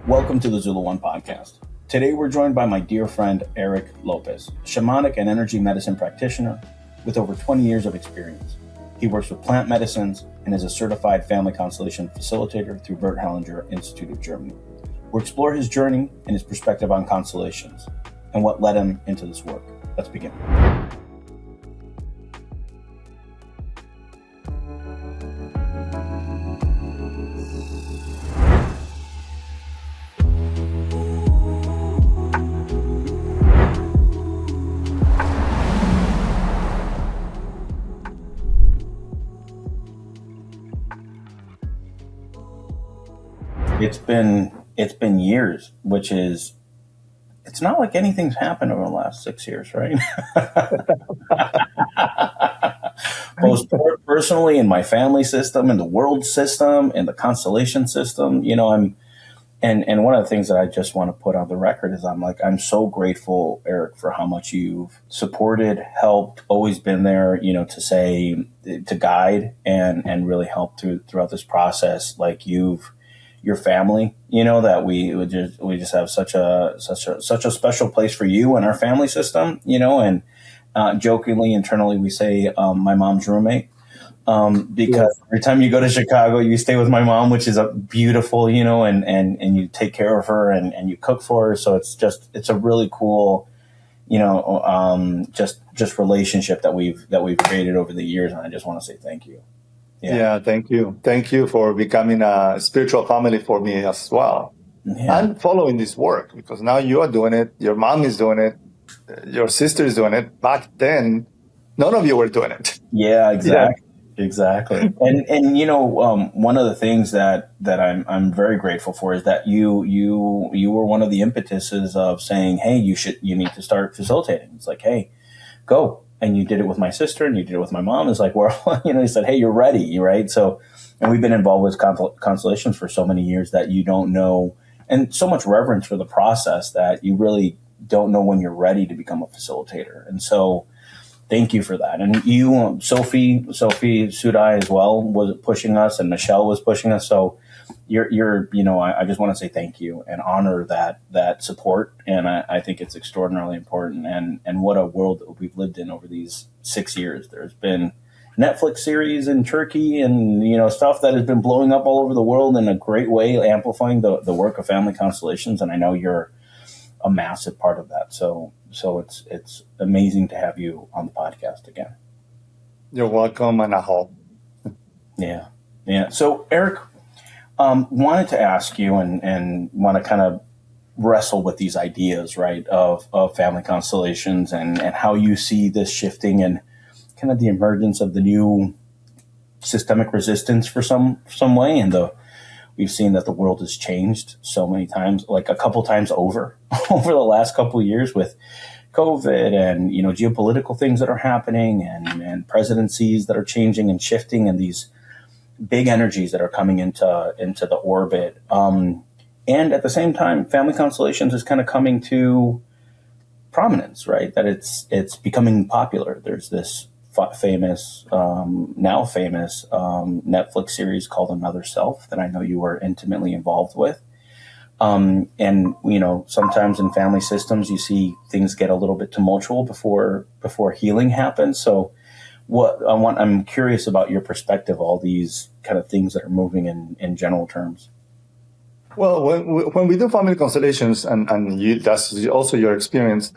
Welcome to the Zulu One Podcast. Today we're joined by my dear friend Eric Lopez, shamanic and energy medicine practitioner with over 20 years of experience. He works with plant medicines and is a certified family constellation facilitator through Bert Hellinger Institute of Germany. We'll explore his journey and his perspective on constellations and what led him into this work. Let's begin. It's been years, which is, it's not like anything's happened over the last 6 years, right? Both personally in my family system, in the world system, in the constellation system, and one of the things that I just want to put on the record is I'm so grateful, Eric, for how much you've supported, helped, always been there, to guide and really help throughout this process. Like your family, that we just have such a special place for you and our family system, and jokingly internally we say my mom's roommate, because every time you go to Chicago you stay with my mom, which is a beautiful, and you take care of her and you cook for her. So it's a really cool, just relationship that we've created over the years, and I just want to say thank you. Yeah, thank you. Thank you for becoming a spiritual family for me as well. Yeah. And following this work, because now you are doing it, your mom is doing it, your sister is doing it. Back then, none of you were doing it. Yeah, exactly. Yeah. Exactly. And one of the things that I'm very grateful for is that you were one of the impetuses of saying, hey, you need to start facilitating. It's like, hey, go. And you did it with my sister and you did it with my mom. It's like, well, he said, hey, you're ready, right? So, and we've been involved with constellations for so many years that you don't know, and so much reverence for the process that you really don't know when you're ready to become a facilitator. And so thank you for that. And you, Sophie Sudai as well was pushing us, and Michelle was pushing us. So I just want to say thank you and honor that support. And I think it's extraordinarily important. And what a world that we've lived in over these 6 years. There's been Netflix series in Turkey and, stuff that has been blowing up all over the world in a great way, amplifying the work of family constellations. And I know you're a massive part of that. So it's amazing to have you on the podcast again. You're welcome, and I hope. Yeah. So Eric, wanted to ask you and want to kind of wrestle with these ideas, right, of family constellations and how you see this shifting and kind of the emergence of the new systemic resistance for some way. And we've seen that the world has changed so many times, like a couple times over the last couple of years with COVID and, geopolitical things that are happening and presidencies that are changing and shifting, and these big energies that are coming into the orbit. And at the same time, family constellations is kind of coming to prominence, right? That it's becoming popular. There's this famous Netflix series called Another Self that I know you were intimately involved with. And, sometimes in family systems, you see things get a little bit tumultuous before healing happens. So I'm curious about your perspective, all these kind of things that are moving in general terms. Well, when we do family constellations, and that's also your experience,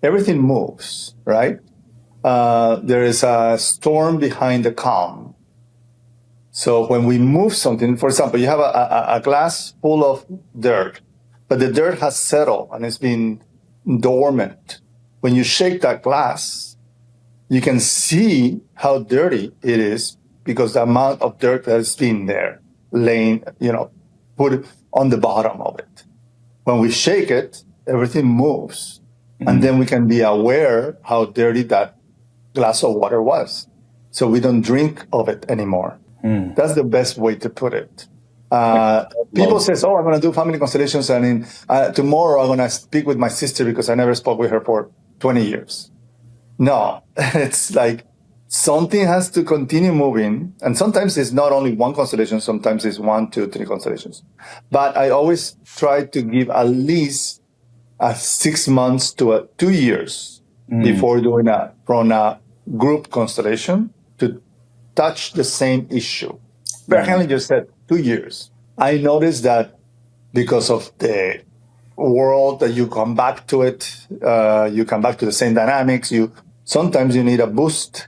everything moves, right? There is a storm behind the calm. So when we move something, for example, you have a glass full of dirt, but the dirt has settled and it's been dormant. When you shake that glass, you can see how dirty it is because the amount of dirt that has been there, laying, put on the bottom of it. When we shake it, everything moves. Mm-hmm. And then we can be aware how dirty that glass of water was. So we don't drink of it anymore. Mm. That's the best way to put it. People say, I'm going to do family constellations, and tomorrow I'm going to speak with my sister because I never spoke with her for 20 years. No, it's like something has to continue moving. And sometimes it's not only one constellation, sometimes it's 1, 2, 3 constellations. But I always try to give at least 6 months to 2 years before doing from a group constellation to touch the same issue. Bert Hellinger said 2 years. I noticed that because of the world that you come back to it, you come back to the same dynamics. Sometimes you need a boost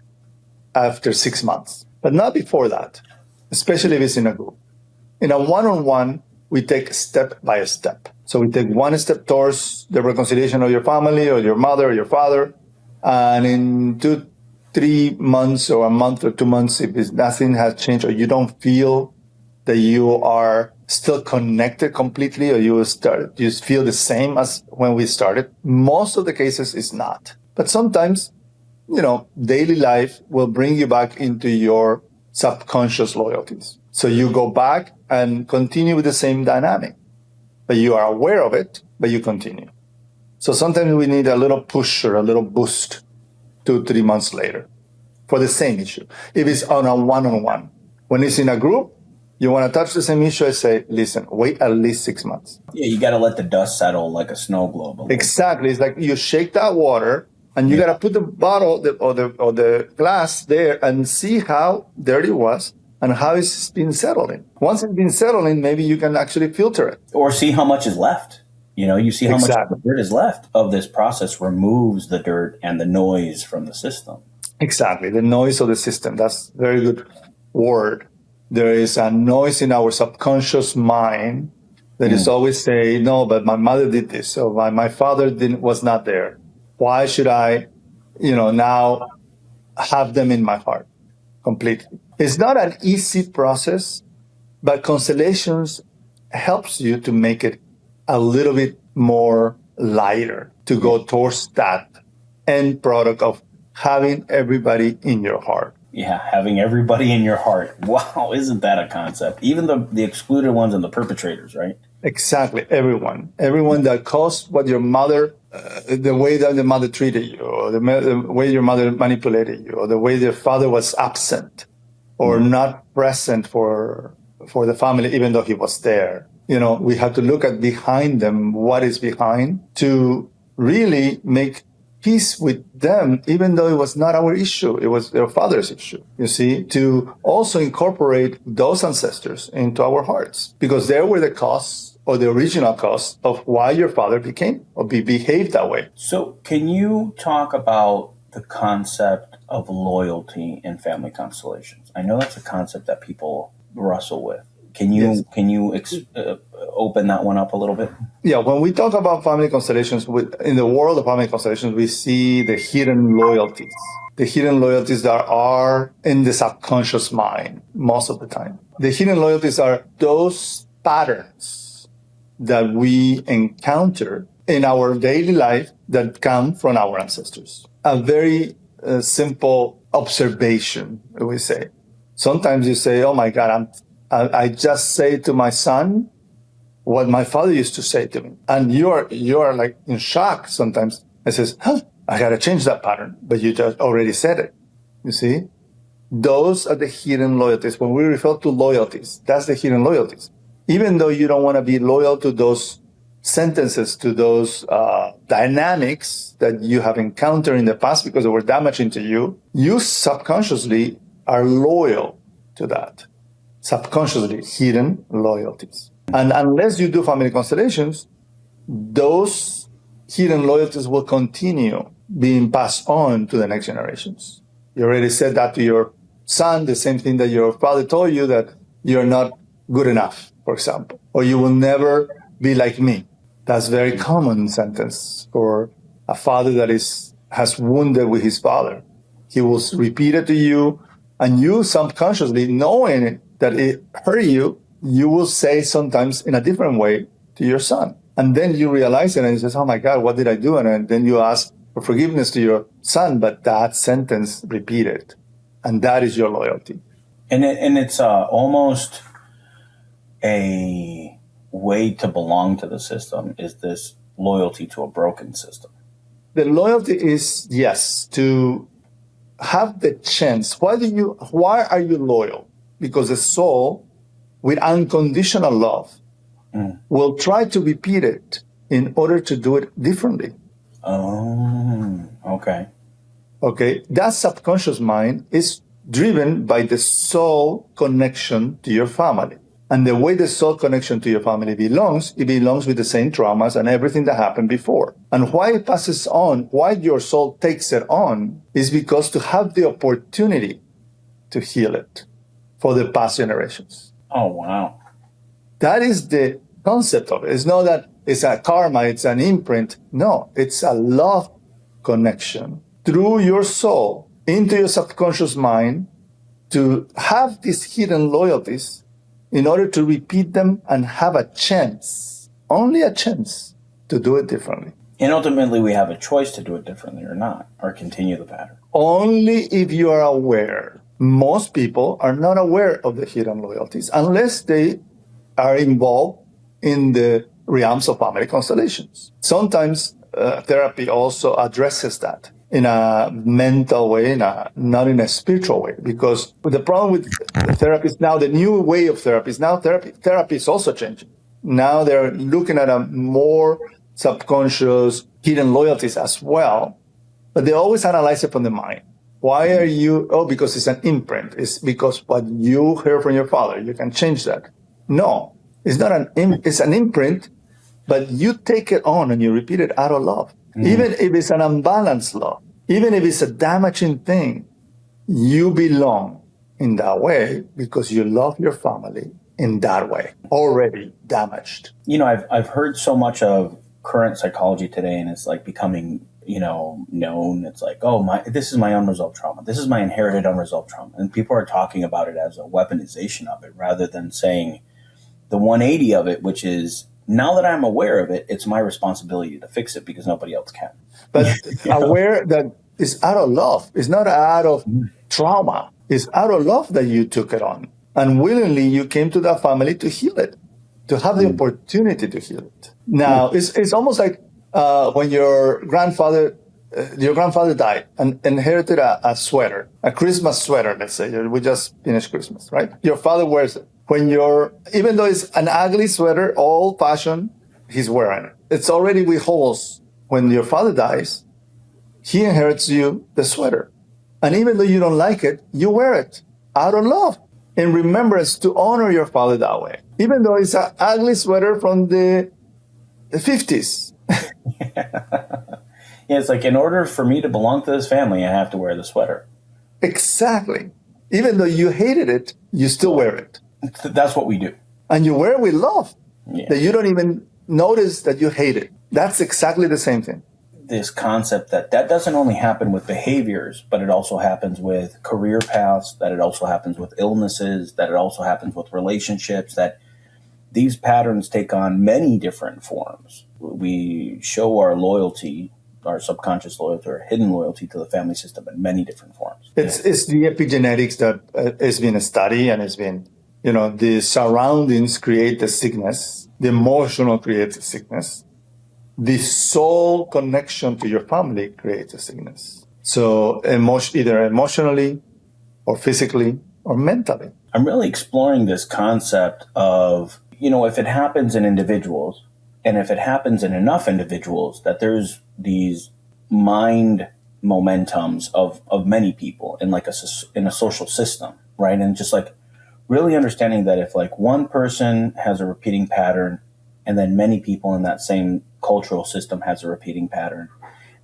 after 6 months, but not before that, especially if it's in a group. In a one-on-one, we take step by step. So we take one step towards the reconciliation of your family or your mother or your father. And in 2, 3 months or a month or 2 months, if nothing has changed or you don't feel that you are still connected completely or you feel the same as when we started, most of the cases it's not. But sometimes, daily life will bring you back into your subconscious loyalties. So you go back and continue with the same dynamic, but you are aware of it, but you continue. So sometimes we need a little push or a little boost 2, 3 months later for the same issue. If it's on a one-on-one, when it's in a group, you want to touch the same issue, I say, listen, wait at least 6 months. Yeah, you got to let the dust settle like a snow globe. Exactly. It's like you shake that water and you got to put the bottle or the glass there and see how dirty it was and how it's been settling. Once it's been settling, maybe you can actually filter it. Or see how much is left. You see how much dirt is left of this process removes the dirt and the noise from the system. Exactly. The noise of the system. That's a very good word. There is a noise in our subconscious mind that is always saying, no, but my mother did this. So my father was not there. Why should I, now have them in my heart completely? It's not an easy process, but constellations helps you to make it a little bit more lighter to go towards that end product of having everybody in your heart. Yeah, having everybody in your heart. Wow, isn't that a concept? Even the excluded ones and the perpetrators, right? Exactly, everyone that caused what your mother, the way that the mother treated you, or the way your mother manipulated you, or the way your father was absent or not present for the family, even though he was there. We have to look at behind them, what is behind, to really make peace with them, even though it was not our issue. It was their father's issue, to also incorporate those ancestors into our hearts, because they were the cause or the original cause of why your father became or behaved that way. So can you talk about the concept of loyalty in family constellations? I know that's a concept that people wrestle with. Can you open that one up a little bit? Yeah, when we talk about family constellations, in the world of family constellations, we see the hidden loyalties. The hidden loyalties that are in the subconscious mind most of the time. The hidden loyalties are those patterns that we encounter in our daily life that come from our ancestors. A very simple observation, we say. Sometimes you say, oh my God, I just say to my son what my father used to say to me. And you are like in shock sometimes. I says, I got to change that pattern. But you just already said it. You see? Those are the hidden loyalties. When we refer to loyalties, that's the hidden loyalties. Even though you don't want to be loyal to those sentences, to those dynamics that you have encountered in the past because they were damaging to you, you subconsciously are loyal to that. Subconsciously hidden loyalties. And unless you do family constellations, those hidden loyalties will continue being passed on to the next generations. You already said that to your son, the same thing that your father told you, that you're not good enough, for example, or you will never be like me. That's a very common sentence for a father that has wounded with his father. He will repeat it to you, and you subconsciously, knowing that it hurt you, you will say sometimes in a different way to your son. And then you realize it and you say, oh my God, what did I do? And then you ask for forgiveness to your son, but that sentence repeated. And that is your loyalty. And it's almost a way to belong to the system, is this loyalty to a broken system. The loyalty is, yes, to have the chance, why are you loyal? Because the soul, with unconditional love, will try to repeat it in order to do it differently. Oh, okay. Okay, that subconscious mind is driven by the soul connection to your family. And the way the soul connection to your family belongs, it belongs with the same traumas and everything that happened before. And why it passes on, why your soul takes it on, is because to have the opportunity to heal it for the past generations. Oh, wow. That is the concept of it. It's not that it's a karma, it's an imprint. No, it's a love connection through your soul into your subconscious mind to have these hidden loyalties in order to repeat them and have a chance, only a chance, to do it differently. And ultimately, we have a choice to do it differently or not, or continue the pattern. Only if you are aware. Most people are not aware of the hidden loyalties unless they are involved in the realms of family constellations. Sometimes therapy also addresses that in a mental way, not in a spiritual way. Because the problem with therapy is now the new way of therapy is now therapy is also changing. Now they're looking at a more subconscious hidden loyalties as well, but they always analyze it from the mind. Why are you? Oh, because it's an imprint. It's because what you heard from your father. You can change that. No, it's not it's an imprint, but you take it on and you repeat it out of love. Even if it's an unbalanced love, even if it's a damaging thing, you belong in that way because you love your family in that way, already damaged. You know, I've heard so much of current psychology today, and it's like becoming, known. It's like, this is my unresolved trauma. This is my inherited unresolved trauma. And people are talking about it as a weaponization of it rather than saying the 180 of it, which is, now that I'm aware of it, it's my responsibility to fix it because nobody else can. But aware that it's out of love. It's not out of trauma. It's out of love that you took it on. And willingly, you came to that family to heal it, to have the opportunity to heal it. Now, it's almost like when your grandfather died and inherited a sweater, a Christmas sweater, let's say. We just finished Christmas, right? Your father wears it. Even though it's an ugly sweater, old-fashioned, he's wearing it. It's already with holes. When your father dies, he inherits you the sweater. And even though you don't like it, you wear it out of love, in remembrance to honor your father that way. Even though it's an ugly sweater from the 50s. Yeah, it's like, in order for me to belong to this family, I have to wear the sweater. Exactly. Even though you hated it, you still wear it. That's what we do. And you wear it with love. Yeah. That you don't even notice that you hate it. That's exactly the same thing. This concept that doesn't only happen with behaviors, but it also happens with career paths, that it also happens with illnesses, that it also happens with relationships, that these patterns take on many different forms. We show our loyalty, our subconscious loyalty, or hidden loyalty to the family system in many different forms. It's the epigenetics that has been studied and has been, the surroundings create the sickness, the emotional creates the sickness, the soul connection to your family creates a sickness. So either emotionally or physically or mentally. I'm really exploring this concept of, if it happens in individuals, and if it happens in enough individuals, that there's these mind momentums of many people in in a social system, right? And just like really understanding that if like one person has a repeating pattern, and then many people in that same cultural system has a repeating pattern,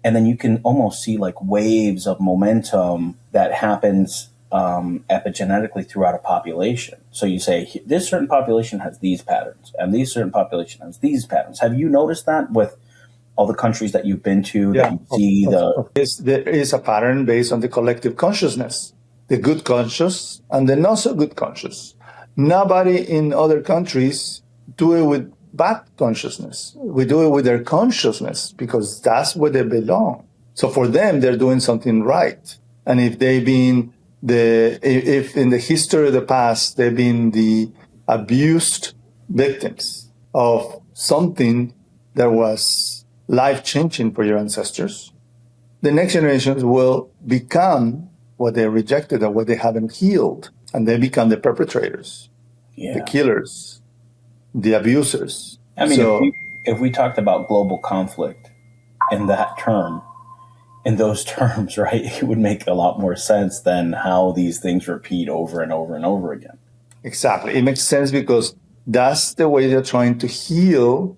and then you can almost see like waves of momentum that happens epigenetically throughout a population. So you say this certain population has these patterns, and this certain population has these patterns. Have you noticed that with all the countries that you've been to? Yeah, that you see there is a pattern based on the collective consciousness, the good conscious and the not so good conscious. Nobody in other countries do it with bad consciousness. We do it with their consciousness because that's where they belong. So for them, they're doing something right. And if they've been if in the history of the past, they've been the abused victims of something that was life-changing for your ancestors, the next generations will become what they rejected or what they haven't healed. And they become the perpetrators, the killers, the abusers. I mean, if we talked about global conflict in those terms, right, it would make a lot more sense than how these things repeat over and over and over again. Exactly. It makes sense because that's the way they're trying to heal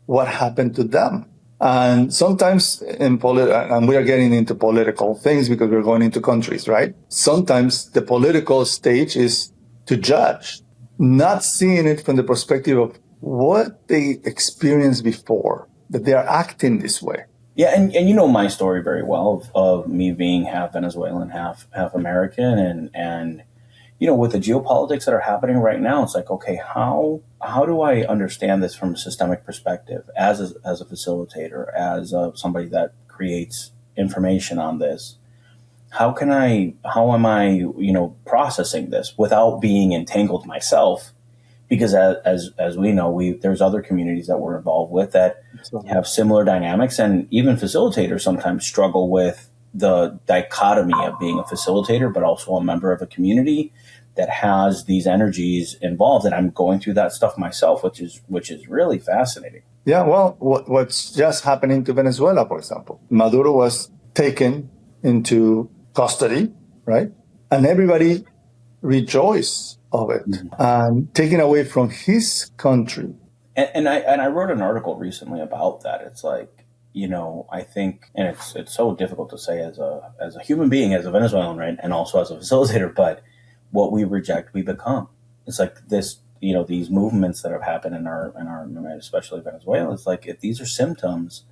what happened to them. And sometimes and we are getting into political things because we're going into countries, right? Sometimes the political stage is to judge, not seeing it from the perspective of what they experienced before, that they are acting this way. Yeah, and you know my story very well of me being half Venezuelan, half American, and you know, with the geopolitics that are happening right now, it's like, okay, how do I understand this from a systemic perspective as a facilitator, as somebody that creates information on this? How am I, you know, processing this without being entangled myself? Because as we know, there's other communities that we're involved with that have similar dynamics, and even facilitators sometimes struggle with the dichotomy of being a facilitator, but also a member of a community that has these energies involved. And I'm going through that stuff myself, which is really fascinating. Yeah, well, what's just happening to Venezuela, for example, Maduro was taken into custody, right? And everybody rejoiced of it, and taken away from his country. And I wrote an article recently about that. It's like, you know, I think, and it's so difficult to say as a human being, as a Venezuelan, right, and also as a facilitator, but what we reject, we become. It's like this, you know, these movements that have happened in our especially Venezuela. It's like if these are symptoms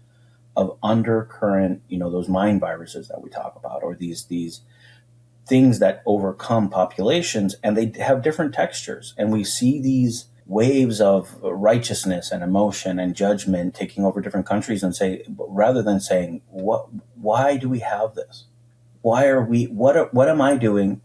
of undercurrent, you know, those mind viruses that we talk about, or these things that overcome populations, and they have different textures, and we see these waves of righteousness and emotion and judgment taking over different countries, and rather than saying, why do we have this? Why are we? What am I doing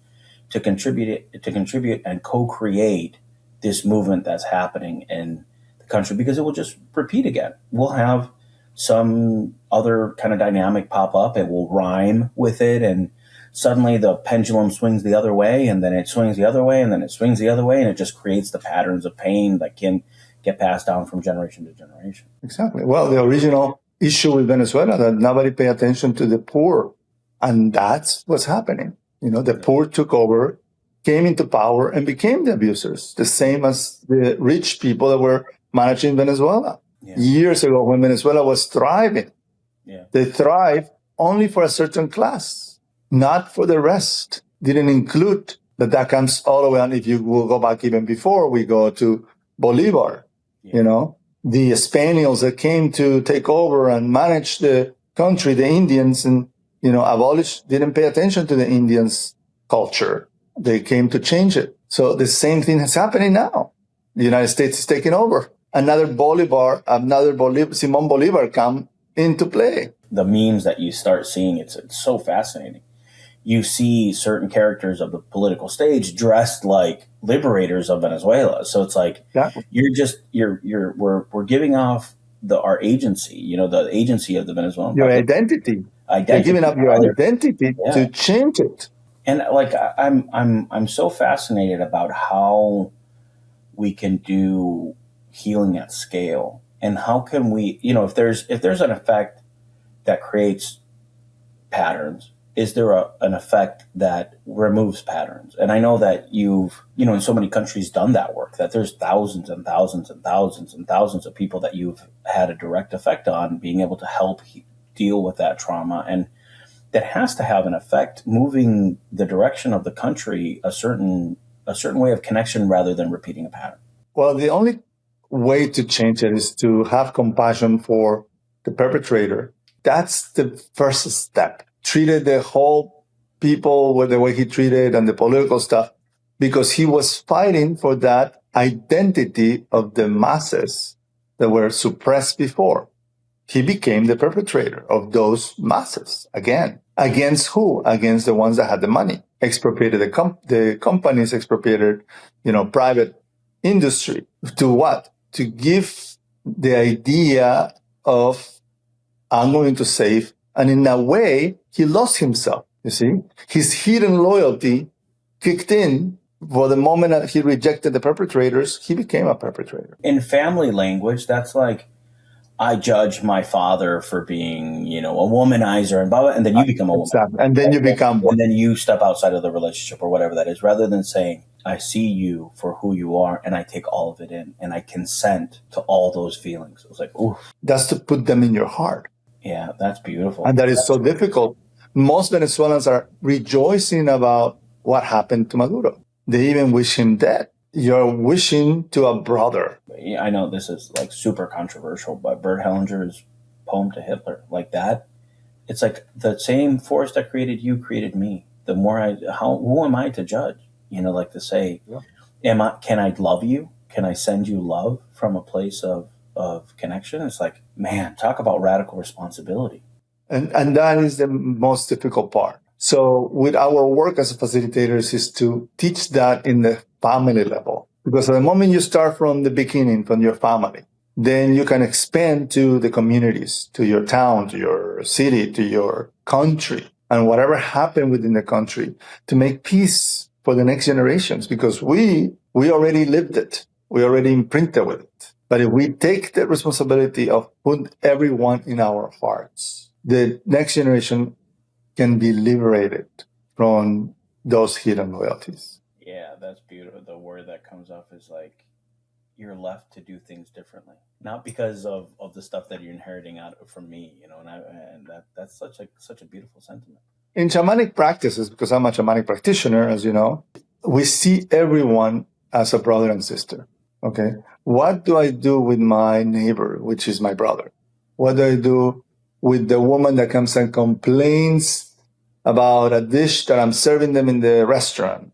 to contribute and co-create this movement that's happening in the country? Because it will just repeat again. We'll have some other kind of dynamic pop up. It will rhyme with it, and suddenly the pendulum swings the other way, and then it swings the other way, and then it swings the other way, and it just creates the patterns of pain that can get passed down from generation to generation. Exactly. Well, the original issue with Venezuela, that nobody paid attention to the poor, and that's what's happening. You know, the poor took over, came into power, and became the abusers, the same as the rich people that were managing Venezuela. Yeah. Years ago, when Venezuela was thriving, they thrived only for a certain class, not for the rest. Didn't include that comes all the way on. If you will go back even before we go to Bolivar, you know, the Spaniards that came to take over and manage the country, the Indians, and, you know, didn't pay attention to the Indians' culture. They came to change it. So the same thing is happening now. The United States is taking over. Another Simon Bolivar come into play. The memes that you start seeing, it's so fascinating. You see certain characters of the political stage dressed like liberators of Venezuela. So it's like, we're giving off our agency, you know, the agency of the Venezuelan your identity. You're giving up your identity to change it. And like, I'm so fascinated about how we can do healing at scale, and how can we, you know, if there's an effect that creates patterns, is there an effect that removes patterns? And I know that you've, you know, in so many countries done that work, that there's thousands and thousands and thousands and thousands of people that you've had a direct effect on, being able to help deal with that trauma. And that has to have an effect, moving the direction of the country a certain way of connection rather than repeating a pattern. Well, the only way to change it is to have compassion for the perpetrator. That's the first step. Treated the whole people with the way he treated and the political stuff, because he was fighting for that identity of the masses that were suppressed before. He became the perpetrator of those masses again. Against who? Against the ones that had the money. Expropriated the companies, expropriated, you know, private industry. To what? To give the idea of, I'm going to save. And in a way, he lost himself, You see, his hidden loyalty kicked in for the moment that he rejected the perpetrators. He became a perpetrator. In family language, that's like, I judge my father for being, a womanizer and blah, blah, and then you become a woman. Exactly. And then you become one. And then you step outside of the relationship or whatever that is, rather than saying, I see you for who you are and I take all of it in and I consent to all those feelings. It was like, ooh. That's to put them in your heart. Yeah, that's beautiful. And that is so difficult. Most Venezuelans are rejoicing about what happened to Maduro. They even wish him dead. You're wishing to a brother. Yeah, I know this is like super controversial, but Bert Hellinger's poem to Hitler, like that, it's like the same force that created you created me. The more who am I to judge? Like to say, can I love you? Can I send you love from a place of connection? It's like, man, talk about radical responsibility. And that is the most difficult part. So with our work as facilitators is to teach that in the family level. Because at the moment you start from the beginning, from your family, then you can expand to the communities, to your town, to your city, to your country, and whatever happened within the country to make peace for the next generations. Because we already lived it. We already imprinted with it. But if we take the responsibility of put everyone in our hearts, the next generation can be liberated from those hidden loyalties. Yeah, that's beautiful. The word that comes up is like, you're left to do things differently, not because of the stuff that you're inheriting out from me, and that's such a beautiful sentiment. In shamanic practices, because I'm a shamanic practitioner, as you know, we see everyone as a brother and sister. Okay, what do I do with my neighbor, which is my brother? What do I do with the woman that comes and complains about a dish that I'm serving them in the restaurant,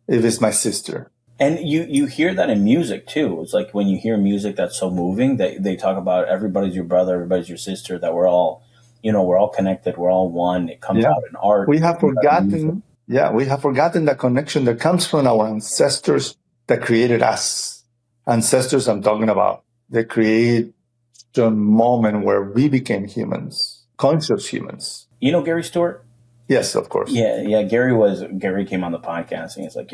if it's my sister? And you hear that in music too. It's like when you hear music that's so moving, they talk about everybody's your brother, everybody's your sister, that we're all, we're all connected, we're all one. It comes out in art. We have forgotten that connection that comes from our ancestors that created us. Ancestors I'm talking about, they create the moment where we became humans, conscious humans. Gary Stewart? Yes, of course. Yeah. Gary came on the podcast and he's like,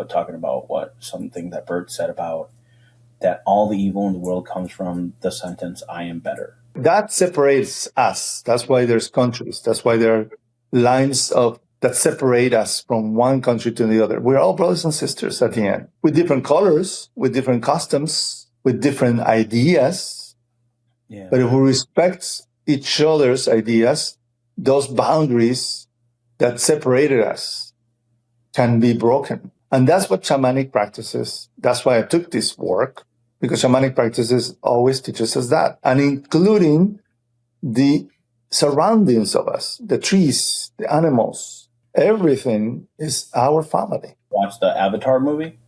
talking about something that Bert said about that all the evil in the world comes from the sentence, I am better. That separates us. That's why there's countries. That's why there are lines that separate us from one country to the other. We're all brothers and sisters at the end, with different colors, with different customs, with different ideas. Yeah. But if we respect each other's ideas, those boundaries that separated us can be broken. And that's what shamanic practices, that's why I took this work, because shamanic practices always teaches us that, and including the surroundings of us, the trees, the animals, everything is our family. Watch the Avatar movie,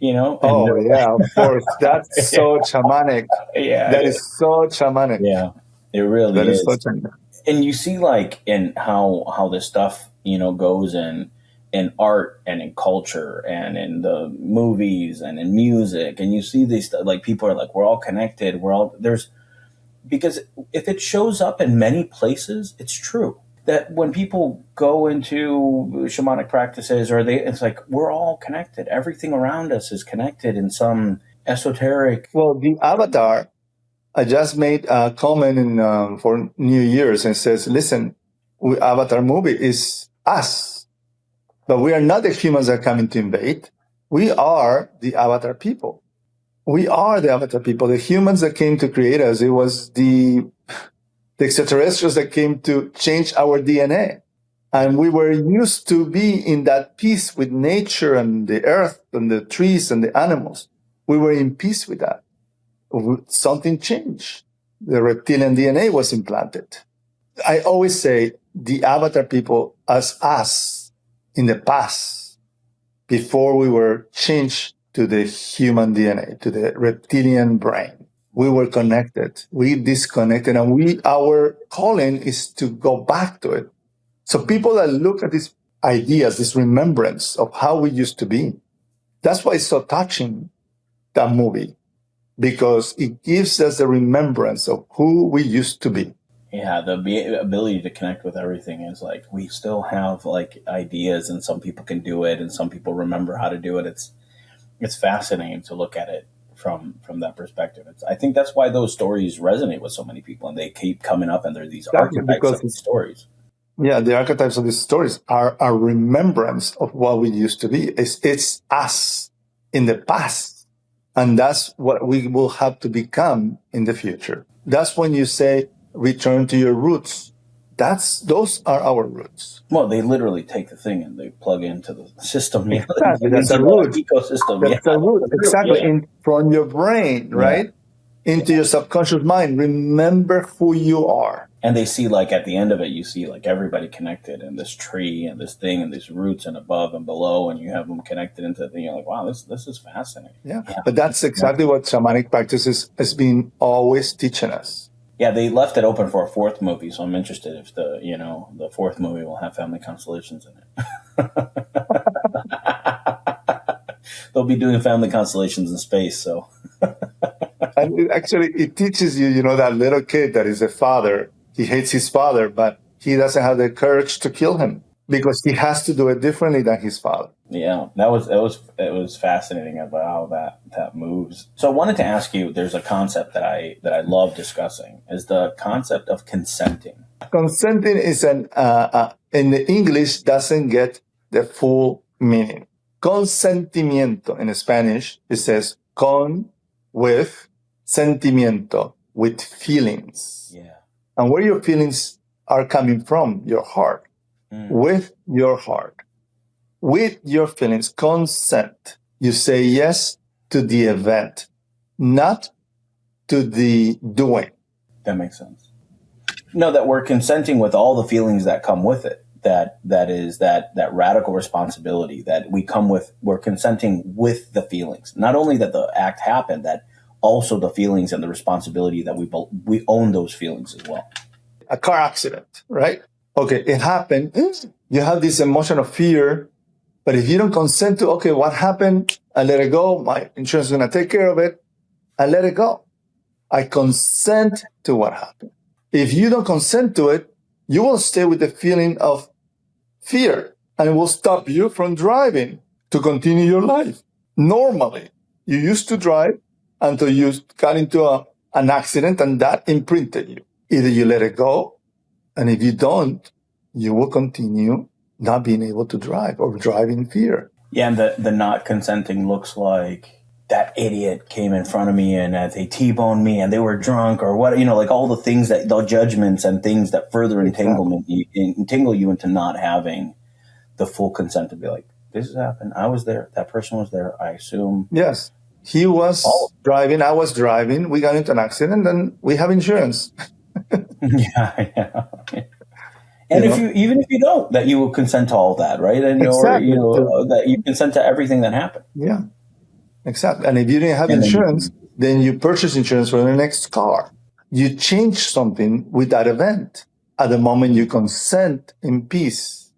Oh, yeah, of course. That's so shamanic. Yeah. That is so shamanic. Yeah, it really is. So shamanic. And you see, like, in how this stuff, goes in art and in culture and in the movies and in music. And you see these, like, people are like, we're all connected. Because if it shows up in many places, it's true. That when people go into shamanic practices it's like, we're all connected. Everything around us is connected in some esoteric. Well, the Avatar, I just made a comment for New Year's and says, listen, Avatar movie is us, but we are not the humans that are coming to invade. We are the Avatar people. We are the Avatar people. The humans that came to create us, it was the extraterrestrials that came to change our DNA. And we were used to be in that peace with nature and the earth and the trees and the animals. We were in peace with that. Something changed. The reptilian DNA was implanted. I always say the Avatar people as us in the past, before we were changed to the human DNA, to the reptilian brain. We were connected. We disconnected, and our calling is to go back to it. So people that look at these ideas, this remembrance of how we used to be, that's why it's so touching, that movie, because it gives us a remembrance of who we used to be. Yeah, the ability to connect with everything is like we still have like ideas, and some people can do it, and some people remember how to do it. It's fascinating to look at it from that perspective. I think that's why those stories resonate with so many people, and they keep coming up, and they're these Exactly, archetypes of because these stories. yeah, the archetypes of these stories are a remembrance of what we used to be. It's us in the past. And that's what we will have to become in the future. That's when you say, return to your roots. Those are our roots. Well, they literally take the thing and they plug into the system, Exactly. That's into a the root. ecosystem. That's a root. Exactly. Yeah, From your brain, yeah. right? Into your subconscious mind. Remember who you are. And they see, like, at the end of it, you see like everybody connected, and this tree and this thing and these roots and above and below, and you have them connected into the thing. You're like, wow, this is fascinating. Yeah. But that's exactly what shamanic practices has been always teaching us. Yeah, they left it open for a fourth movie, so I'm interested if the fourth movie will have Family Constellations in it. They'll be doing Family Constellations in space, so. And it teaches you, that little kid that is a father, he hates his father, but he doesn't have the courage to kill him because he has to do it differently than his father. Yeah, it was fascinating about how that moves. So I wanted to ask you, there's a concept that I love discussing, is the concept of consenting. Consenting is in the English doesn't get the full meaning. Consentimiento in Spanish, it says con with sentimiento, with feelings. Yeah. And where your feelings are coming from, your heart. With your heart. With your feelings, consent. You say yes to the event, not to the doing. That makes sense. No, that we're consenting with all the feelings that come with it. That is that radical responsibility that we come with. We're consenting with the feelings. Not only that the act happened, that also the feelings and the responsibility that we own those feelings as well. A car accident, right? Okay, it happened. You have this emotion of fear. But if you don't consent to, okay, what happened? I let it go. My insurance is going to take care of it. I let it go. I consent to what happened. If you don't consent to it, you will stay with the feeling of fear, and it will stop you from driving to continue your life. Normally, you used to drive until you got into an accident, and that imprinted you. Either you let it go, and if you don't, you will continue not being able to drive or drive in fear. Yeah, and the not consenting looks like that idiot came in front of me and they T-boned me and they were drunk or what, like all the things the judgments and things that further entangle you into not having the full consent to be like, this has happened. I was there. That person was there. I assume. Yes. He was driving. I was driving. We got into an accident and we have insurance. Yeah. And even if you don't, that you will consent to all that, right? And exactly. That you consent to everything that happened. Yeah, exactly. And if you didn't have insurance, then you purchase insurance for the next car. You change something with that event. At the moment you consent in peace,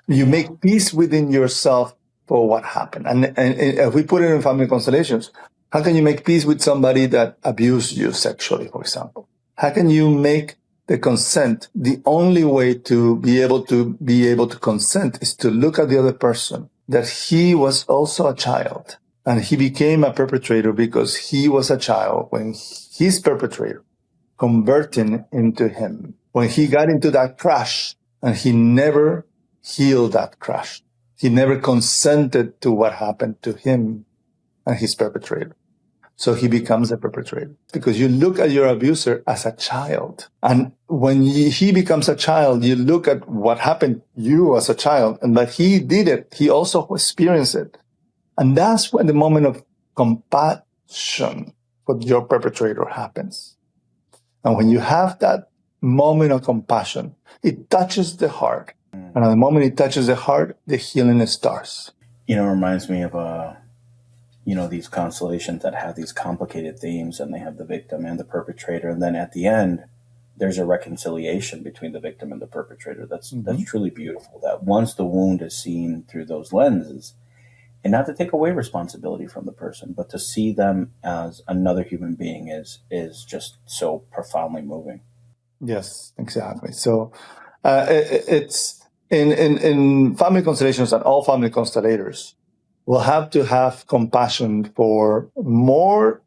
you make peace within yourself for what happened. And if we put it in family constellations, how can you make peace with somebody that abused you sexually, for example? How can you make the consent? The only way to be able to consent is to look at the other person, that he was also a child and he became a perpetrator because he was a child when his perpetrator converted into him, when he got into that crash, and he never healed that crash. He never consented to what happened to him and his perpetrator. So he becomes a perpetrator because you look at your abuser as a child. And when he becomes a child, you look at what happened to you as a child, and that he did it. He also experienced it. And that's when the moment of compassion for your perpetrator happens. And when you have that moment of compassion, it touches the heart. And at the moment it touches the heart, the healing starts. It reminds me of these constellations that have these complicated themes, and they have the victim and the perpetrator, and then at the end there's a reconciliation between the victim and the perpetrator. That's truly beautiful, that once the wound is seen through those lenses, and not to take away responsibility from the person, but to see them as another human being is just so profoundly moving. Yes, exactly. So it's in family constellations, and all family constellators will have to have compassion more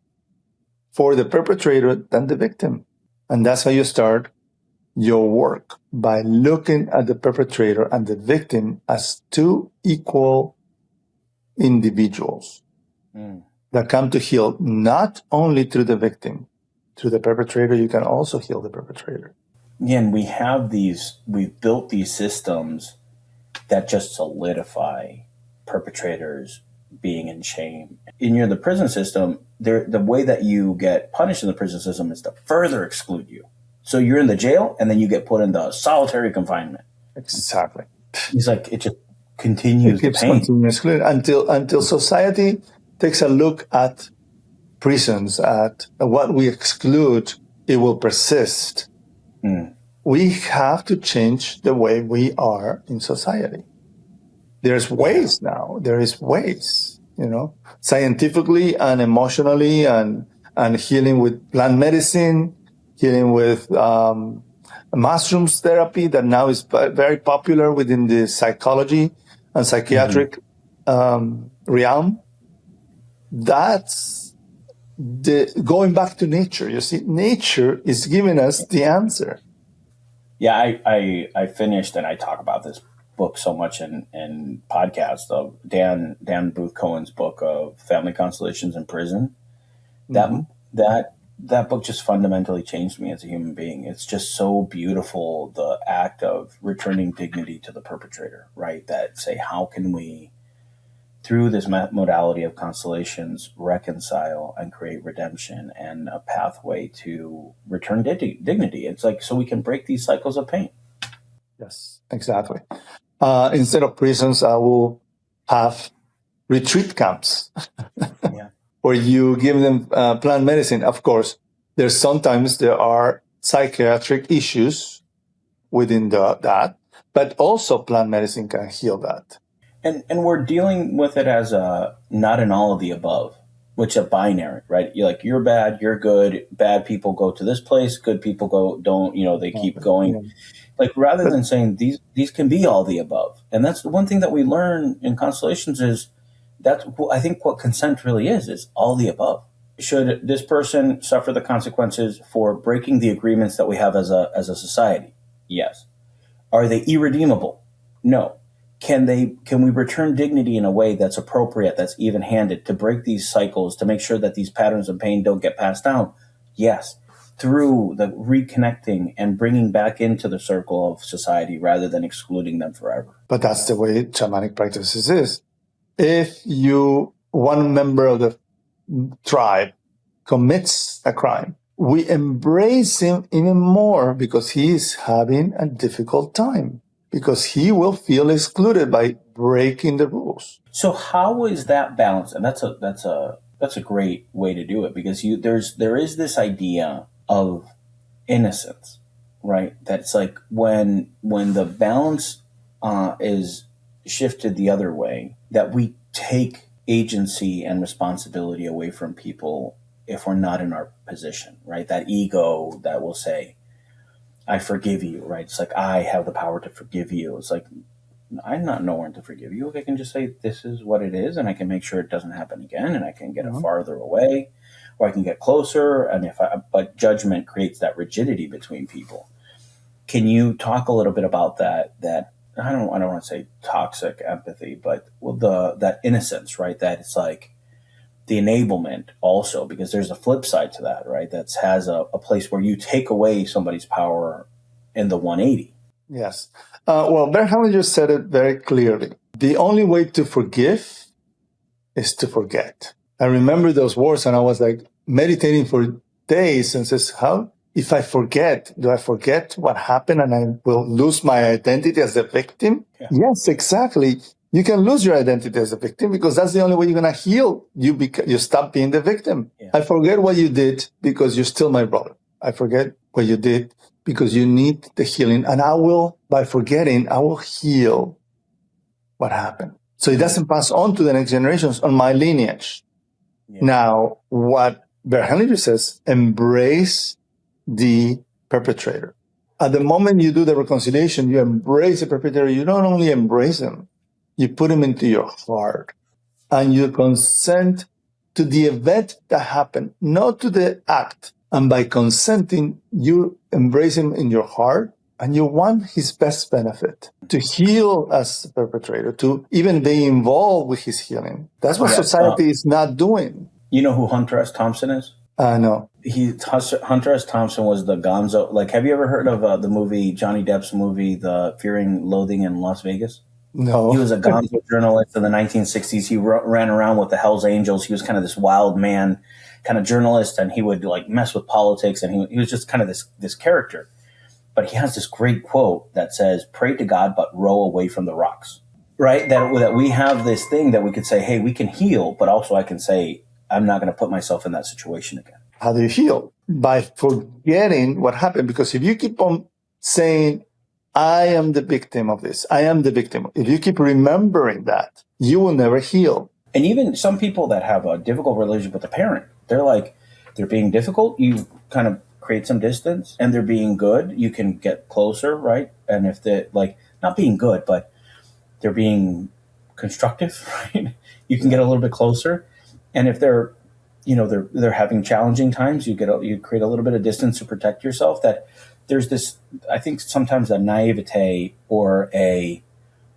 for the perpetrator than the victim. And that's how you start your work, by looking at the perpetrator and the victim as two equal individuals that come to heal, not only through the victim, through the perpetrator. You can also heal the perpetrator. Yeah, and we've built these systems that just solidify perpetrators being in shame. In the prison system, the way that you get punished in the prison system is to further exclude you. So you're in the jail, and then you get put into solitary confinement. Exactly. It's like it just continues It keeps the pain continuously until society takes a look at prisons, at what we exclude. It will persist. We have to change the way we are in society. There's ways now. There is ways, scientifically and emotionally, and healing with plant medicine, healing with mushrooms therapy that now is very popular within the psychology and psychiatric realm. That's going back to nature. You see, nature is giving us the answer. Yeah, I finished, and I talk about this book so much in podcast of Dan Booth Cohen's book of Family Constellations in Prison. That book just fundamentally changed me as a human being. It's just so beautiful, the act of returning dignity to the perpetrator, right? That say, how can we, through this modality of constellations, reconcile and create redemption and a pathway to return dignity. It's like, so we can break these cycles of pain. Yes, exactly. Instead of prisons, I will have retreat camps where you give them plant medicine. Of course, sometimes there are psychiatric issues within that, but also plant medicine can heal that. And we're dealing with it as not an all of the above, which is a binary, right? You're bad, you're good. Bad people go to this place, good people don't. They keep going. Yeah. Rather than saying these can be all the above. And that's the one thing that we learn in constellations is that's, I think, what consent really is all the above. Should this person suffer the consequences for breaking the agreements that we have as a society? Yes. Are they irredeemable? No. Can we return dignity in a way that's appropriate, that's even-handed, to break these cycles, to make sure that these patterns of pain don't get passed down? Yes. Through the reconnecting and bringing back into the circle of society rather than excluding them forever. But that's the way shamanic practices is. If one member of the tribe commits a crime, we embrace him even more because he is having a difficult time, because he will feel excluded by breaking the rules. So how is that balanced? And that's a great way to do it, because there is this idea of innocence, right? That's like when the balance is shifted the other way, that we take agency and responsibility away from people if we're not in our position, right? That ego that will say, I forgive you, right? It's like, I have the power to forgive you. It's like, I'm not knowing to forgive you. If I can just say, this is what it is, and I can make sure it doesn't happen again, and I can get it farther away, or I can get closer. And but judgment creates that rigidity between people. Can you talk a little bit about that I don't want to say toxic empathy, but that innocence, right? That it's like the enablement also, because there's a flip side to that, right? That has a place where you take away somebody's power in the 180. Yes. Well, Bert Hellinger said it very clearly. The only way to forgive is to forget. I remember those words, and I was meditating for days and says, how? If I forget, do I forget what happened and I will lose my identity as a victim? Yeah. Yes, exactly. You can lose your identity as a victim because that's the only way you're going to heal. You stop being the victim. Yeah. I forget what you did because you're still my brother. I forget what you did because you need the healing. And by forgetting, I will heal what happened. So it doesn't pass on to the next generations on my lineage. Yeah. Now, what Bert Hellinger says, embrace the perpetrator. At the moment you do the reconciliation, you embrace the perpetrator. You don't only embrace him, you put him into your heart and you consent to the event that happened, not to the act. And by consenting, you embrace him in your heart and you want his best benefit to heal as a perpetrator, to even be involved with his healing. That's what society is not doing. You know who Hunter S. Thompson is? No. Hunter S. Thompson was the gonzo. Like, have you ever heard of the movie, Johnny Depp's movie, The Fearing Loathing in Las Vegas? No. He was a gonzo journalist in the 1960s. He ran around with the Hells Angels. He was kind of this wild man, kind of journalist, and he would like mess with politics, and he was just kind of this character. But he has this great quote that says, "Pray to God, but row away from the rocks." Right? That we have this thing that we could say, hey, we can heal, but also I can say, I'm not going to put myself in that situation again. How do you heal? By forgetting what happened. Because if you keep on saying, I am the victim of this, I am the victim. If you keep remembering that, you will never heal. And even some people that have a difficult relationship with a parent, they're being difficult. You kind of create some distance, and they're being good. You can get closer, right? And if they're not being good, but they're being constructive, right? You can get a little bit closer. And if they're having challenging times, you create a little bit of distance to protect yourself. That there's this, I think sometimes a naivete or a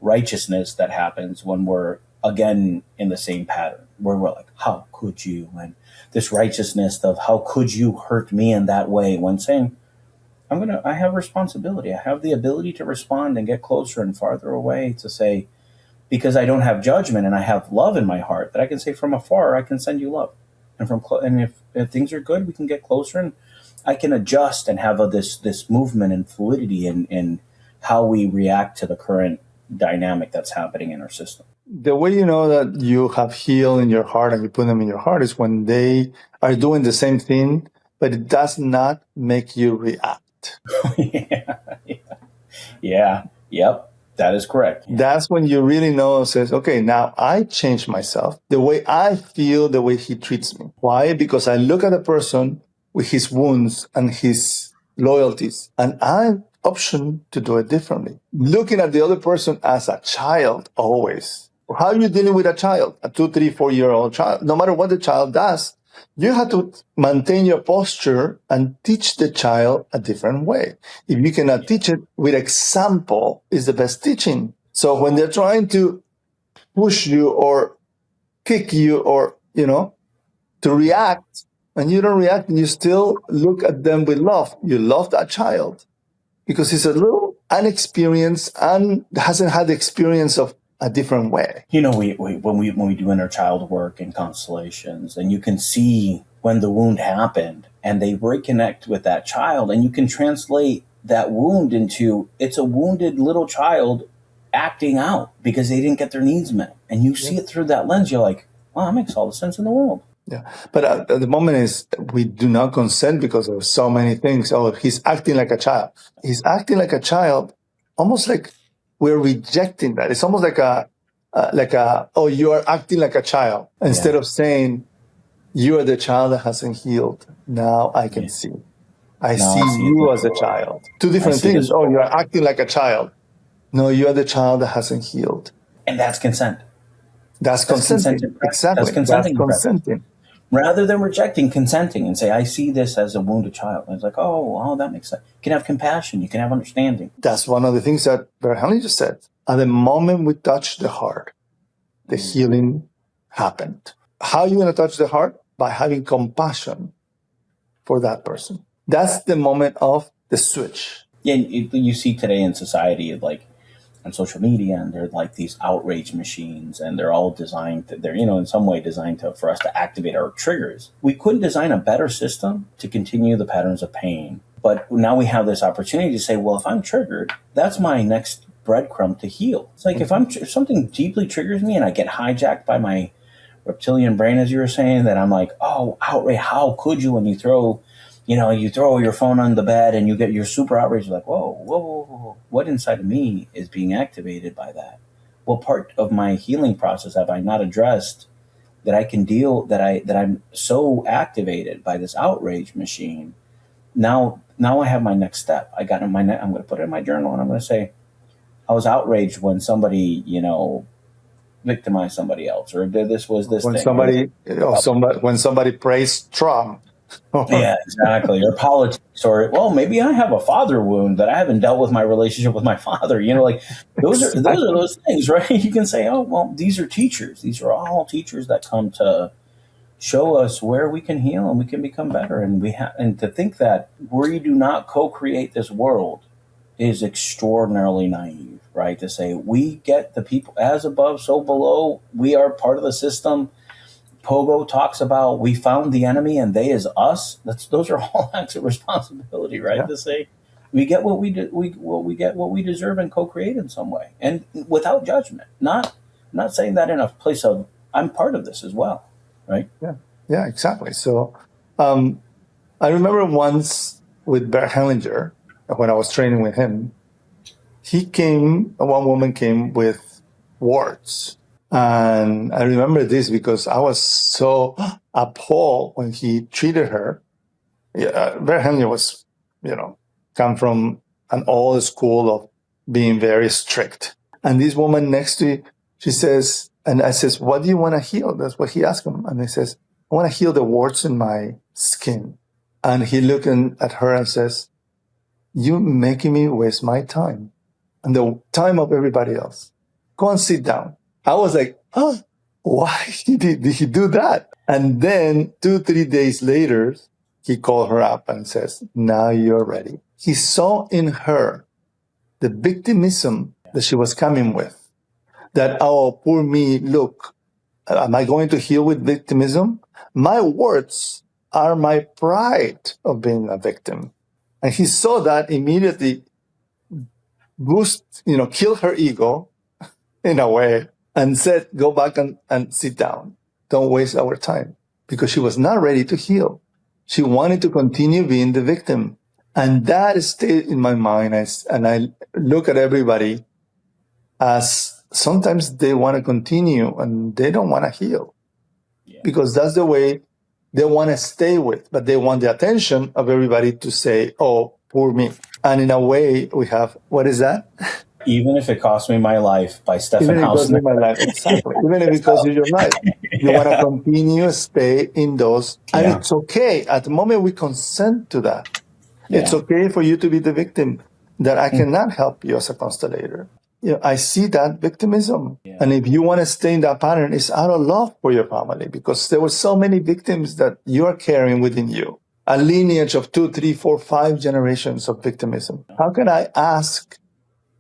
righteousness that happens when we're again in the same pattern, where we're like, how could you? And this righteousness of how could you hurt me in that way, when saying, I have responsibility. I have the ability to respond and get closer and farther away, to say, because I don't have judgment and I have love in my heart, that I can say from afar, I can send you love. And if things are good, we can get closer, and I can adjust and have this movement and fluidity in how we react to the current dynamic that's happening in our system. The way you know that you have healed in your heart and you put them in your heart is when they are doing the same thing, but it does not make you react. Yeah. Yep. That is correct. That's when you really know, says, okay, now I change myself. The way I feel, the way he treats me. Why? Because I look at a person with his wounds and his loyalties, and I have option to do it differently. Looking at the other person as a child always. How are you dealing with a child? A 2, 3, 4-year-old child? No matter what the child does, you have to maintain your posture and teach the child a different way. If you cannot teach it with example, is the best teaching. So when they're trying to push you or kick you or, to react, and you don't react and you still look at them with love, you love that child because he's a little unexperienced and hasn't had the experience of a different way. When we do inner child work in constellations, and you can see when the wound happened, and they reconnect with that child, and you can translate that wound into, it's a wounded little child acting out because they didn't get their needs met, and you see it through that lens. You're like, wow, that makes all the sense in the world. Yeah, but at the moment is we do not consent because of so many things. Oh, he's acting like a child. He's acting like a child, almost like we're rejecting that. It's almost like oh, you are acting like a child, instead of saying, you are the child that hasn't healed. Now I can see. I see you as a child. Two different things. Oh, you are acting like a child. No, you are the child that hasn't healed. And that's consent. That's consenting. Exactly. That's consenting. Rather than rejecting, consenting, and say, I see this as a wounded child. And it's like, oh, that makes sense. You can have compassion. You can have understanding. That's one of the things that Bert Hellinger just said. At the moment we touch the heart, the healing happened. How are you going to touch the heart? By having compassion for that person. That's the moment of the switch. Yeah, you see today in society, like on social media, and they're like these outrage machines, and they're all designed to, they're, in some way designed for us to activate our triggers. We couldn't design a better system to continue the patterns of pain. But now we have this opportunity to say, well, if I'm triggered, that's my next breadcrumb to heal. It's like if something deeply triggers me and I get hijacked by my reptilian brain, as you were saying, that I'm like, oh, outrage, how could you? When you throw your phone on the bed and you're super outraged. You're like, whoa. What inside of me is being activated by that? What part of my healing process have I not addressed that I can deal, that I'm so activated by this outrage machine? Now now I have my next step. I'm going to put it in my journal, and I'm going to say, I was outraged when somebody, victimized somebody else, or did this when thing. when somebody praised Trump. Yeah, exactly. Or politics, or maybe I have a father wound that I haven't dealt with my relationship with my father. Like those are those things, right? You can say, oh, well, these are teachers. These are all teachers that come to show us where we can heal and we can become better. And to think that we do not co-create this world is extraordinarily naive, right? To say we get the people as above, so below. We are part of the system. Pogo talks about we found the enemy and they is us. Those are all acts of responsibility, right? Yeah. To say we get what we get what we deserve and co-create in some way, and without judgment. Not saying that in a place of I'm part of this as well, right? Yeah, exactly. So I remember once with Bert Hellinger when I was training with him. One woman came with warts. And I remember this because I was so appalled when he treated her. Bert Hellinger was, come from an old school of being very strict. And this woman next to me, she says, and I says, what do you want to heal? That's what he asked him. And he says, I want to heal the warts in my skin. And he looked at her and says, you making me waste my time and the time of everybody else. Go and sit down. I was like, oh, why did he do that? And then 2-3 days later, he called her up and says, now you're ready. He saw in her the victimism that she was coming with. That, oh, poor me, look, am I going to heal with victimism? My words are my pride of being a victim. And he saw that immediately kill her ego in a way. And said, go back and sit down. Don't waste our time. Because she was not ready to heal. She wanted to continue being the victim. And that stayed in my mind. And I look at everybody as sometimes they want to continue and they don't want to heal. Yeah. Because that's the way they want to stay with. But they want the attention of everybody to say, oh, poor me. And in a way, we have, what is that? Even if it cost me my life by Stephen Hausner. Even if it costs me my life, exactly. Even if it costs you your life. You want to continue, stay in those. And it's okay. At the moment we consent to that. Yeah. It's okay for you to be the victim, that I cannot help you as a constellator. I see that victimism. Yeah. And if you want to stay in that pattern, it's out of love for your family, because there were so many victims that you are carrying within you. A lineage of 2, 3, 4, 5 generations of victimism. How can I ask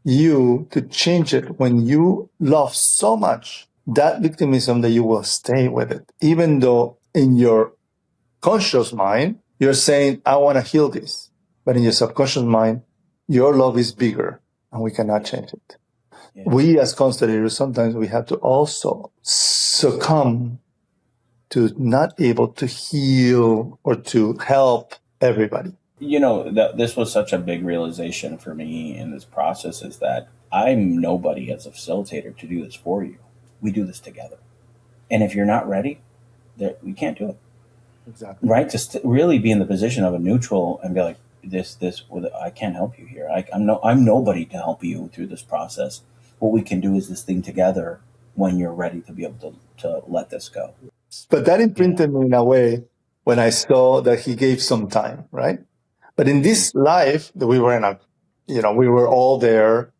you to change it when you love so much that victimism that you will stay with it, even though in your conscious mind you're saying, I want to heal this, but in your subconscious mind your love is bigger and we cannot change it. Yeah. We as constellators, sometimes we have to also succumb to not able to heal or to help everybody. This was such a big realization for me in this process, is that I'm nobody as a facilitator to do this for you. We do this together. And if you're not ready, we can't do it. Exactly. Right? To really be in the position of a neutral and be like, I can't help you here. I'm nobody to help you through this process. What we can do is this thing together when you're ready to be able to let this go. But that imprinted me in a way when I saw that he gave some time, right? But in this life that we were in, we were all there,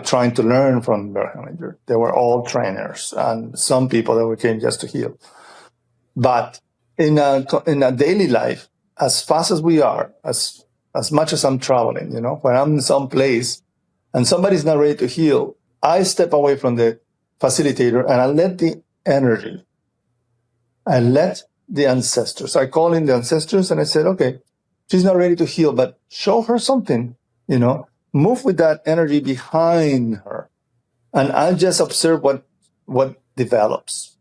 trying to learn from Bert Hellinger. They were all trainers and some people that came just to heal. But in a daily life, as fast as we are, as much as I'm traveling, when I'm in some place and somebody's not ready to heal, I step away from the facilitator and I let the energy, I let the ancestors, I call in the ancestors and I said, okay, she's not ready to heal, but show her something, move with that energy behind her. And I'll just observe what develops.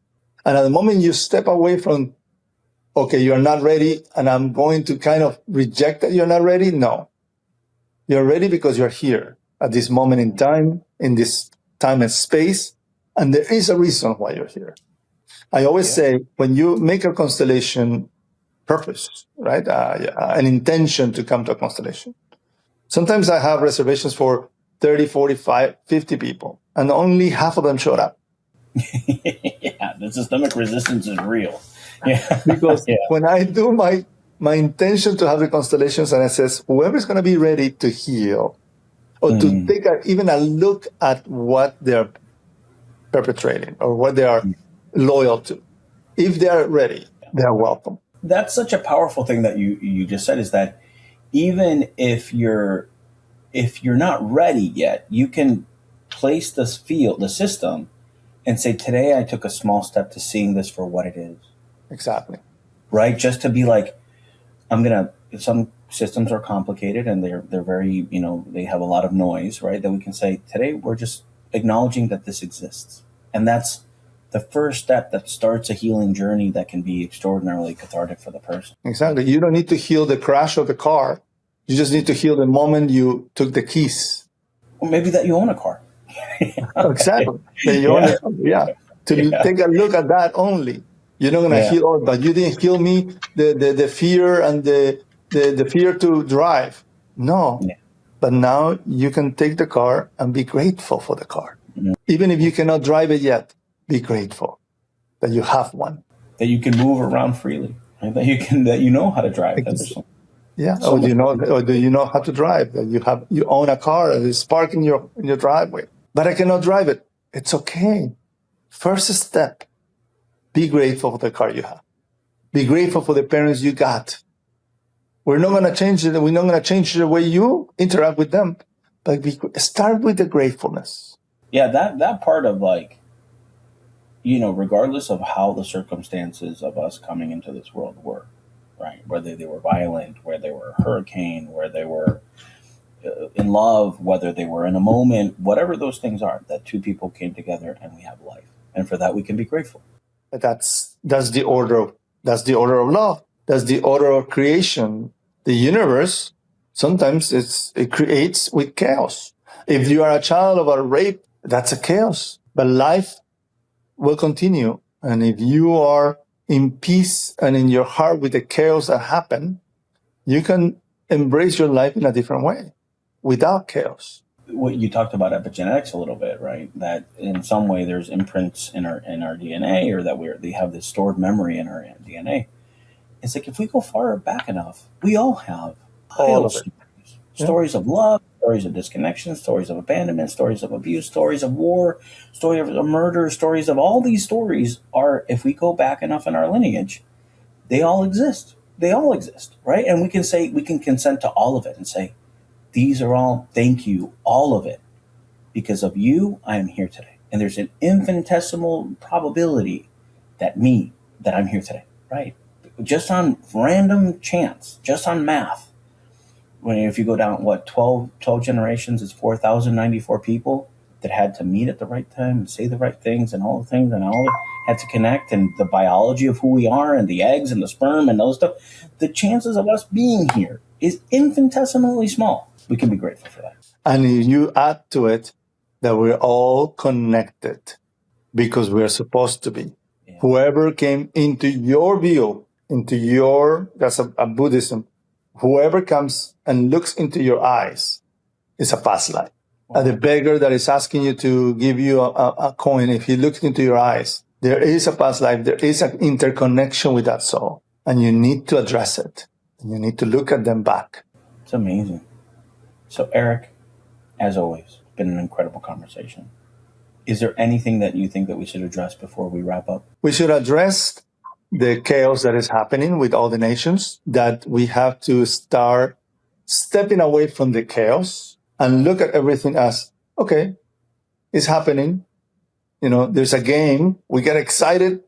And at the moment you step away from, okay, you're not ready, and I'm going to kind of reject that you're not ready. No, you're ready because you're here at this moment in time, in this time and space. And there is a reason why you're here. I always say, when you make a constellation, purpose, right? An intention to come to a constellation. Sometimes I have reservations for 30, 45, 50 people, and only half of them showed up. Yeah, the systemic resistance is real. Yeah. Because when I do my intention to have the constellations, and it says, whoever's going to be ready to heal or to take even a look at what they're perpetrating or what they are loyal to, if they are ready, they are welcome. That's such a powerful thing that you just said, is that even if you're not ready yet, you can place the system, and say, today I took a small step to seeing this for what it is. Exactly. Right? Just to be like, some systems are complicated and they're very, they have a lot of noise, right? That we can say, today we're just acknowledging that this exists. And that's the first step that starts a healing journey that can be extraordinarily cathartic for the person. Exactly. You don't need to heal the crash of the car. You just need to heal the moment you took the keys. Or maybe that you own a car. Exactly. To take a look at that only. You're not going to heal, but you didn't heal me the fear and the fear to drive. No. Yeah. But now you can take the car and be grateful for the car. Mm-hmm. Even if you cannot drive it yet, be grateful that you have one. That you can move around freely. Right? That you know how to drive. Or do you know how to drive? That you own a car that is parked in your driveway. But I cannot drive it. It's okay. First step, be grateful for the car you have. Be grateful for the parents you got. We're not going to change it. We're not going to change the way you interact with them. But start with the gratefulness. Yeah, that part of regardless of how the circumstances of us coming into this world were, right? Whether they were violent, whether they were a hurricane, whether they were in love, whether they were in a moment, whatever those things are, that two people came together and we have life. And for that, we can be grateful. That's the order of love. That's the order of creation. The universe, sometimes it creates with chaos. If you are a child of a rape, that's a chaos. But life will continue. And if you are in peace and in your heart with the chaos that happened, you can embrace your life in a different way without chaos. What you talked about epigenetics a little bit, right? That in some way there's imprints in our DNA, or that they have this stored memory in our DNA. It's like, if we go far back enough, we all have all of it. Stories of love, stories of disconnection, stories of abandonment, stories of abuse, stories of war, stories of murder, stories of all these stories are, if we go back enough in our lineage, they all exist. They all exist, right? And we can consent to all of it and say, these are all, thank you, all of it. Because of you, I am here today. And there's an infinitesimal probability that I'm here today, right? Just on random chance, just on math. If you go down, 12 generations, it's 4,094 people that had to meet at the right time and say the right things and all the things, and all had to connect, and the biology of who we are and the eggs and the sperm and those stuff. The chances of us being here is infinitesimally small. We can be grateful for that. And you add to it that we're all connected because we're supposed to be. Yeah. Whoever came into your view, that's a Buddhism, whoever comes and looks into your eyes is a past life. Wow. The beggar that is asking you to give you a coin, if he looks into your eyes, there is a past life, there is an interconnection with that soul, and you need to address it. And you need to look at them back. It's amazing. So, Eric, as always, it's been an incredible conversation. Is there anything that you think that we should address before we wrap up? We should address the chaos that is happening with all the nations, that we have to start stepping away from the chaos and look at everything as, okay, it's happening. There's a game. We get excited.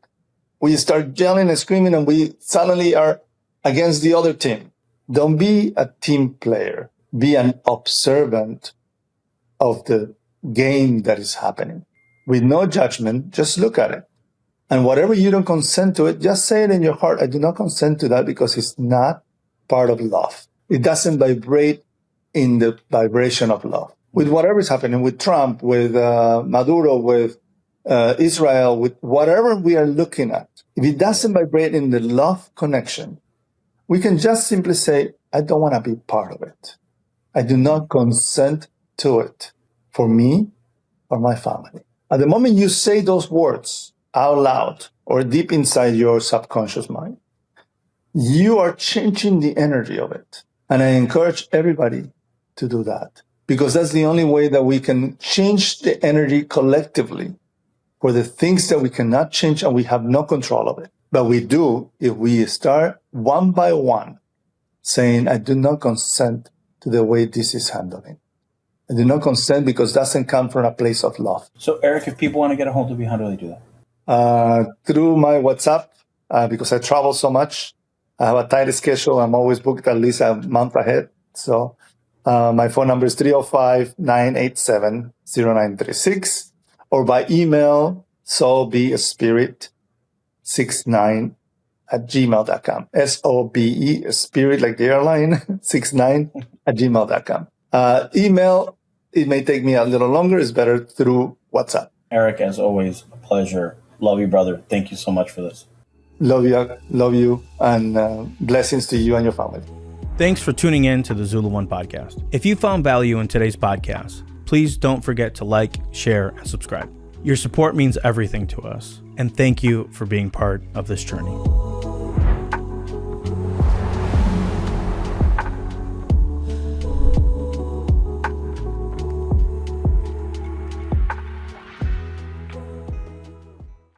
We start yelling and screaming, and we suddenly are against the other team. Don't be a team player. Be an observant of the game that is happening. With no judgment, just look at it. And whatever you don't consent to it, just say it in your heart. I do not consent to that because it's not part of love. It doesn't vibrate in the vibration of love. With whatever is happening with Trump, with Maduro, with Israel, with whatever we are looking at, if it doesn't vibrate in the love connection, we can just simply say, I don't want to be part of it. I do not consent to it for me or my family. At the moment you say those words out loud or deep inside your subconscious mind, you are changing the energy of it. And I encourage everybody to do that, because that's the only way that we can change the energy collectively for the things that we cannot change and we have no control of it. But we do if we start one by one saying, I do not consent to the way this is handling. I do not consent because it doesn't come from a place of love. So, Eric, if people want to get a hold of you, how do they do that? Through my WhatsApp, because I travel so much. I have a tight schedule. I'm always booked at least a month ahead. So my phone number is 305-987-0936, or by email, soulbespirit69@gmail.com. SOBE, spirit like the airline, 69@gmail.com. Email, it may take me a little longer. It's better through WhatsApp. Eric, as always, a pleasure. Love you, brother. Thank you so much for this. Love you, and blessings to you and your family. Thanks for tuning in to the Zulu One Podcast. If you found value in today's podcast, please don't forget to like, share, and subscribe. Your support means everything to us, and thank you for being part of this journey.